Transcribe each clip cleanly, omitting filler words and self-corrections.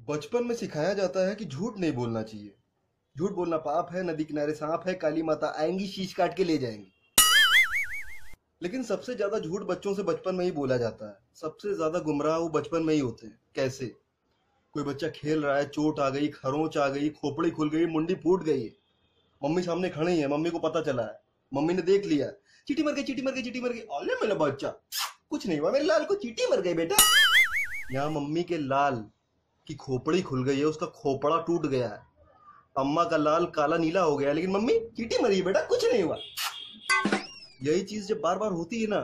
बचपन में सिखाया जाता है कि झूठ नहीं बोलना चाहिए। झूठ बोलना पाप है, नदी किनारे सांप है, काली माता आएंगी शीश काट के ले जाएंगी। लेकिन सबसे ज्यादा झूठ बच्चों से बचपन में ही बोला जाता है। सबसे ज्यादा गुमराह वो बचपन में ही होते हैं। कैसे? कोई बच्चा खेल रहा है, चोट आ गई, खरोंच आ गई, खोपड़ी खुल गई, मुंडी फूट गई है, मम्मी सामने खड़ी है, मम्मी को पता चला है, मम्मी ने देख लिया, चीटी मर गई, चीटी मर गई, चीटी मर गई। अरे मेरा बच्चा, कुछ नहीं हुआ, मेरे लाल को चीटी मर गई बेटा। यहाँ मम्मी के लाल की खोपड़ी खुल गई है, उसका खोपड़ा टूट गया है, अम्मा का लाल काला नीला हो गया, लेकिन मम्मी चीटी मरी है बेटा, कुछ नहीं हुआ। यही चीज जब बार बार होती है ना,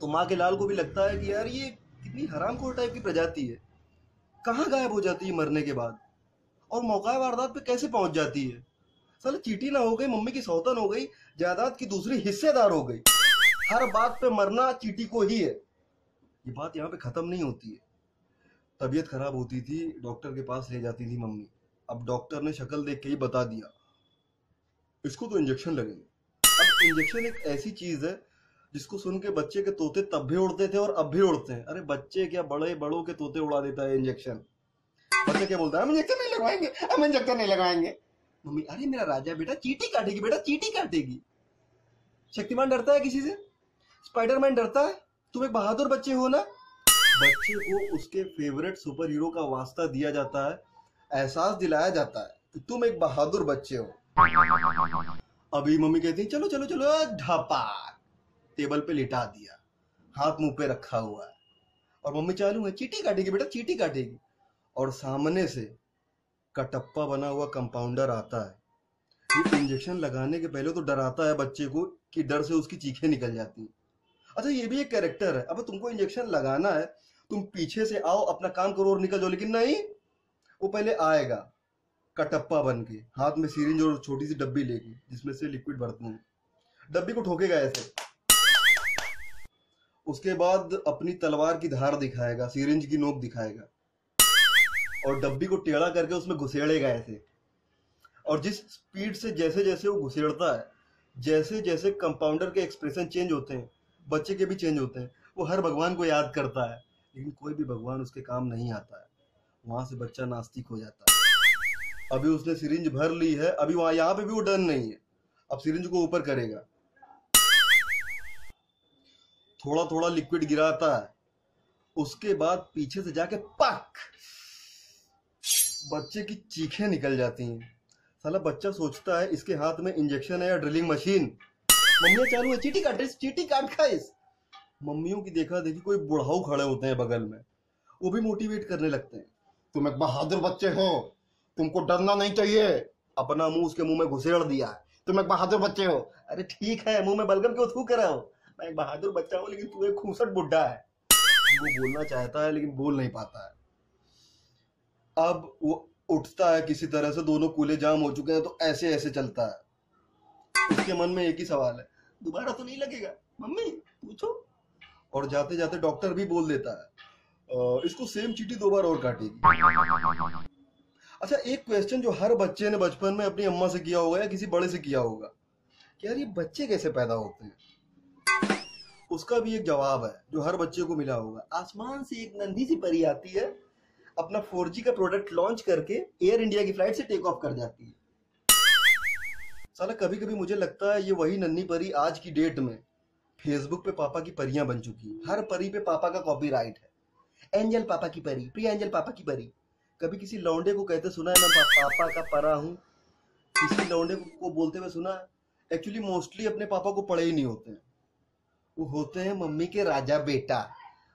तो माँ के लाल को भी लगता है कि यार ये कितनी हरामखोर टाइप की प्रजाति है, कहाँ गायब हो जाती है मरने के बाद, और मौका वारदात पे कैसे पहुंच जाती है। साला चीटी ना हो गई, मम्मी की सौतन हो गई, जायदाद की दूसरी हिस्सेदार हो गई। हर बात पे मरना चीटी को ही है। ये बात यहाँ पे खत्म नहीं होती है। तबीयत खराब होती थी, डॉक्टर के पास ले जाती थी मम्मी। अब डॉक्टर ने शक्ल देख के ही बता दिया, इसको तो इंजेक्शन लगेंगे। अब इंजेक्शन एक ऐसी चीज है जिसको सुन के बच्चे के तोते तब भी उड़ते थे और अब भी उड़ते हैं। अरे बच्चे क्या, बड़े बड़ों के तोते उड़ा देता है इंजेक्शन। बच्चे क्या बोलता है, हम इंजेक्शन नहीं लगवाएंगे, हम इंजेक्शन नहीं लगवाएंगे। मम्मी, अरे मेरा राजा बेटा, चींटी काटेगी बेटा, चींटी काटेगी। शक्तिमान डरता है किसी से? स्पाइडरमैन डरता है? तुम एक बहादुर बच्चे हो ना। बच्चे को उसके फेवरेट सुपर हीरो का वास्ता दिया जाता है, एहसास दिलाया जाता है कि तुम एक बहादुर बच्चे हो। अभी मम्मी कहती है चलो चलो चलो, ढापा टेबल पे लिटा दिया, हाथ मुंह पे रखा हुआ है, और मम्मी चालू है, चींटी काटेगी बेटा, चींटी काटेगी। और सामने से कटप्पा बना हुआ कंपाउंडर आता है। ये इंजेक्शन लगाने के पहले तो डराता है बच्चे को कि डर से उसकी चीखें निकल जाती हैं। अच्छा, ये भी एक कैरेक्टर है। अब तुमको इंजेक्शन लगाना है, तुम पीछे से आओ, अपना काम करो और निकल जाओ, लेकिन नहीं, वो पहले आएगा कटप्पा बन के, हाथ में सिरिंज और छोटी सी डब्बी लेके जिसमें से लिक्विड भरते हैं। डब्बी को ठोकेगा ऐसे, उसके बाद अपनी तलवार की धार दिखाएगा, सिरिंज की नोक दिखाएगा, और डब्बी को टेढ़ा करके उसमें घुसेड़ेगा ऐसे। और जिस स्पीड से जैसे जैसे वो घुसेड़ता है, जैसे जैसे कंपाउंडर के एक्सप्रेशन चेंज होते हैं, बच्चे के भी चेंज होते हैं। वो हर भगवान को याद करता है, लेकिन कोई भी भगवान उसके काम नहीं आता है। वहां से बच्चा नास्तिक हो जाता है। अभी उसने सिरिंज भर ली है, अभी वहां यहाँ पे भी वो डन नहीं है। अब सिरिंज को ऊपर करेगा, थोड़ा थोड़ा लिक्विड गिराता है, उसके बाद पीछे से जाके पक, बच्चे की चीखें निकल जाती हैं। साला बच्चा सोचता है इसके हाथ में इंजेक्शन है या ड्रिलिंग मशीन। मम्मी चालू है, चींटी काट, चींटी काट खा इस। मम्मियों की देखा देखी कोई बुढ़ाऊ खड़े होते हैं बगल में, वो भी मोटिवेट करने लगते हैं, तुम एक बहादुर बच्चे हो, तुमको डरना नहीं चाहिए। अपना मुंह उसके मुंह में घुसेड़ दिया है, तुम एक बहादुर बच्चे हो। अरे ठीक है, मुंह में बलगम क्यों थूक रहा हो, मैं एक बहादुर बच्चा हूं, लेकिन तू एक खूसट बुड्ढा है। वो बोलना चाहता है लेकिन बोल नहीं पाता है। अब वो उठता है किसी तरह से, दोनों कूले जाम हो चुके हैं, तो ऐसे ऐसे चलता है। उसके मन में एक ही सवाल है, दोबारा तो नहीं लगेगा मम्मी, पूछो। और जाते जाते डॉक्टर भी बोल देता है, इसको सेम चींटी 2 बार और काटेगी। अच्छा, एक क्वेश्चन जो हर बच्चे ने बचपन में अपनी अम्मा से किया होगा या किसी बड़े से किया होगा कि यार ये बच्चे कैसे पैदा होते हैं, उसका भी एक जवाब है जो हर बच्चे को मिला होगा। आसमान से एक नन्ही सी परी आती है, अपना 4G का प्रोडक्ट लॉन्च करके एयर इंडिया की फ्लाइट से टेक ऑफ कर जाती है। साला कभी कभी मुझे लगता है ये वही नन्ही परी आज की डेट में फेसबुक पे पापा की परियां बन चुकी है। हर परी पे पापा का कॉपीराइट है। एंजल पापा की परी, प्रिया एंजल पापा की परी। कभी किसी लौंडे को कहते सुना है, मैं पापा का परा हूं? किसी लौंडे को बोलते हुए सुना है? एक्चुअली मोस्टली अपने पापा को पढ़े ही नहीं होते हैं, वो होते हैं मम्मी के राजा बेटा,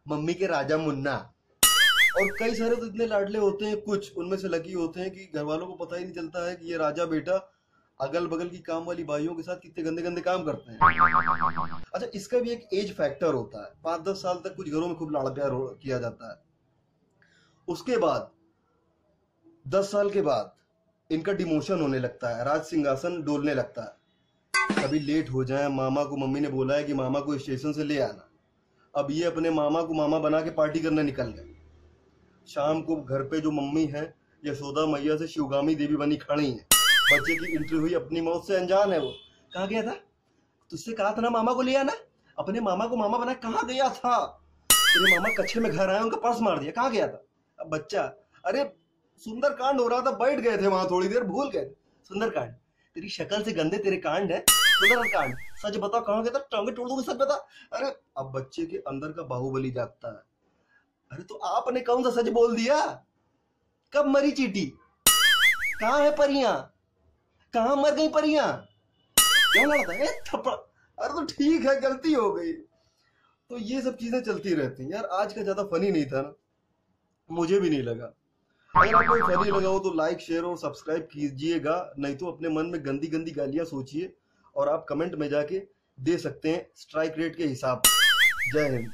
मम्मी के राजा मुन्ना। और कई सारे तो इतने लाडले होते हैं, कुछ उनमें से लकी होते हैं कि घर वालों को पता ही नहीं चलता है कि ये राजा बेटा अगल बगल की काम वाली भाइयों के साथ कितने गंदे गंदे काम करते हैं। अच्छा, इसका भी एक एज फैक्टर होता है। 5-10 साल तक कुछ घरों में खूब लाड़ प्यार किया जाता है, उसके बाद 10 साल के बाद इनका डिमोशन होने लगता है, राज सिंहासन डोलने लगता है। कभी लेट हो जाए, मामा को मम्मी ने बोला है कि मामा को स्टेशन से ले आना, अब ये अपने मामा को मामा बना के पार्टी करने निकल गए। शाम को घर पे जो मम्मी है यशोदा मैया से शिवगामी देवी बनी खड़ी है, बच्चे की एंट्री हुई, अपनी मौत से अनजान है। वो कहाँ गया था, तुझसे कहा था ना मामा को ले आना, अपने मामा को मामा बना, कहाँ गया था? तेरे मामा कच्चे में घर आए, उनका पर्स मार दिया, कहाँ गया था? अब बच्चा अरे सुंदरकांड हो रहा था, बैठ गए थे वहां थोड़ी देर, भूल गए। सुंदरकांड, तेरी शक्ल से गंदे तेरे कांड है। सुंदरकांड, सच बता कहाँ गया था, टांगे तोड़ दूंगी, सच बता। अरे अब बच्चे के अंदर का बाहुबली जागता है। अरे तो आपने कौन सा सच बोल दिया? कब मरी चीटी? कहाँ है परियां? कहाँ मर गई परियां? क्यों लड़ता है थप्पड़? अरे तो ठीक है, गलती हो गई। तो ये सब चीजें चलती रहती हैं यार। आज का ज्यादा फनी नहीं था ना, मुझे भी नहीं लगा। अगर आपको फनी लगा हो तो लाइक शेयर और सब्सक्राइब कीजिएगा, नहीं तो अपने मन में गंदी गंदी गालियां सोचिए और आप कमेंट में जाके दे सकते हैं स्ट्राइक रेट के हिसाब। जय हिंद।